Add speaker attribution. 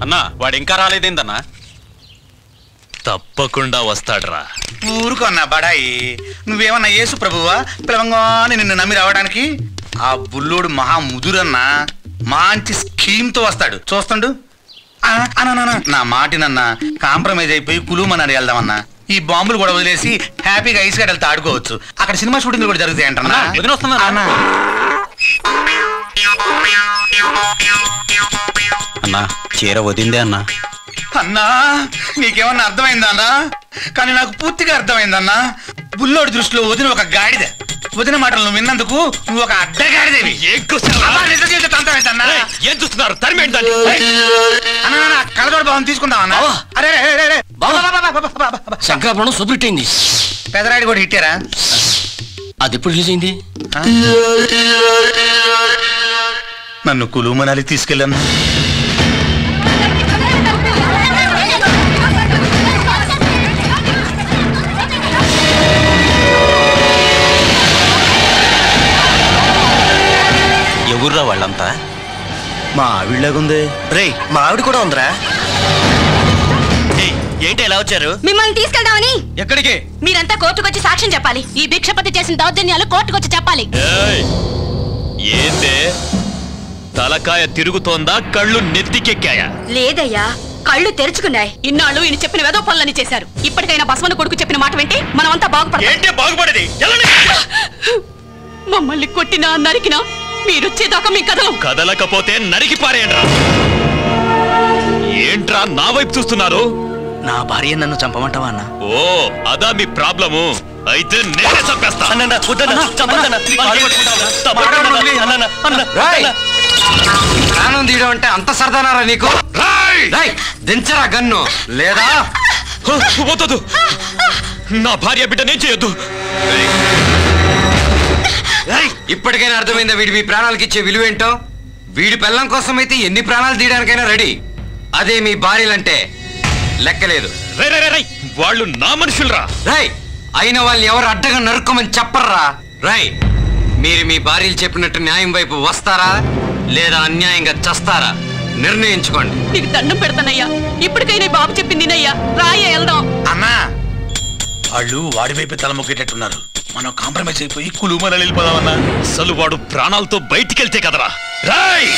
Speaker 1: అన్నా వాడు ఇంకా రాలేదేందన్నా? తప్పకుండా వస్తాడ్రా.
Speaker 2: ఊరుకో అన్నా బడాయి, నువ్వేమన్నా యేసు ప్రభువా పిలవంగానే నిన్ను నమ్మి రావడానికి? ఆ బుల్లోడు మహా ముదురన్నా, మంచి స్కీమ్ తో వస్తాడు, చూస్తుండు. నా మాటినన్నా కాంప్రమైజ్ అయిపోయి కులుమని వెళ్దామన్నా. ఈ బాంబులు కూడా వదిలేసి హ్యాపీగా ఐస్ గడ్డలతో ఆడుకోవచ్చు. అక్కడ సినిమా షూటింగ్ కూడా జరుగుతాయి అంటన్నా.
Speaker 1: అన్నా చీర వదిందే అన్నా.
Speaker 2: అన్నా నీకేమన్నా అర్థమైందా అన్నా? కానీ నాకు పూర్తిగా అర్థమైందన్నా. బుల్లోడి దృష్టిలో వదిన ఒక గాడిద. వదిన మాటలు నువ్వు విన్నందుకు నువ్వు ఒక అడ్డగాడిదేవి. కలదోడు భావం తీసుకుందామన్నా. అరే
Speaker 3: శంకరాభరణం సూపర్ అయింది.
Speaker 2: పెదరాడి కూడా హిట్టారా?
Speaker 3: అది ఎప్పుడు రిలీజ్ అయింది?
Speaker 2: నన్ను కులు మనాలి తీసుకెళ్ళన్నా.
Speaker 1: ఎవర్రా వాళ్ళంతా?
Speaker 2: మా ఆవిడలాగుంది.
Speaker 3: రే మా ఆవిడ కూడా ఉందిరా. ఏంటి ఎలా వచ్చారు?
Speaker 4: మిమ్మల్ని తీసుకెళ్దామని.
Speaker 3: ఎక్కడికి?
Speaker 4: మీరంతా కోర్టుకొచ్చి సాక్ష్యం చెప్పాలి. ఈ భిక్షపతి చేసిన దౌర్జన్యాలు కోర్టుకొచ్చి చెప్పాలి.
Speaker 1: ఏందే తలకాయ తిరుగుతోందా? కళ్ళు నెత్తికెక్కాయా?
Speaker 4: లేదయ్యా, కళ్ళు తెరుచుకున్నాయి. ఇన్నాళ్ళు ఈయన చెప్పిన వెధవ పనులని చేశారు. ఇప్పటికైనా బసవన్న కొడుకు చెప్పిన మాట వింటే మనమంతా
Speaker 2: బాగుపడేది.
Speaker 4: మమ్మల్ని కొట్టినా నరికినా మీరొచ్చేదాకా మీ
Speaker 1: కదలకపోతే నరికి పారేయండ్రా. ఏంట్రా నా వైపు చూస్తున్నారు?
Speaker 3: నా భార్య నన్ను చంపమంటావా అన్న?
Speaker 1: ఓ అదా మీ ప్రాబ్లము? అయితే నేనే చంపేస్తా.
Speaker 3: ప్రాణం తీయడం అంటే అంత సరదానారా నీకు? దించరా గన్ను లేదా?
Speaker 1: వద్దు, నా భార్య బిడ్డ నేను చేయొద్దు.
Speaker 3: ఇప్పటికైనా అర్థమైందా వీడి మీ ప్రాణాలకి ఇచ్చే విలువేంటో? వీడి పెళ్ళం కోసం అయితే ఎన్ని ప్రాణాలు తీయడానికైనా రెడీ. అదే మీ భార్యలంటే లెక్కలేదు.
Speaker 1: వాళ్ళు నా మనుషులరా.
Speaker 3: రై అయిన వాళ్ళని ఎవరు అడ్డగా నరుక్కోమని చెప్పర్రా. రై మీరు మీ భార్యలు చెప్పినట్టు న్యాయం వైపు వస్తారా లేదా అన్యాయంగా చస్తారా? నిర్ణయించుకోండి.
Speaker 4: నీకు దండం పెడతానయ్యా, ఇప్పటికైనా బాబు చెప్పింది నయ్యా. రాయ వెళ్దాం
Speaker 2: అన్నా. వాళ్ళు వాడి వైపు తలమొక్కేటట్టున్నారు. మనం కాంప్రమైజ్ అయిపోయి కులుమని వెళ్ళిపోదామన్నా.
Speaker 1: అసలు వాడు ప్రాణాలతో బయటికెళ్తే కదరా. రాయ్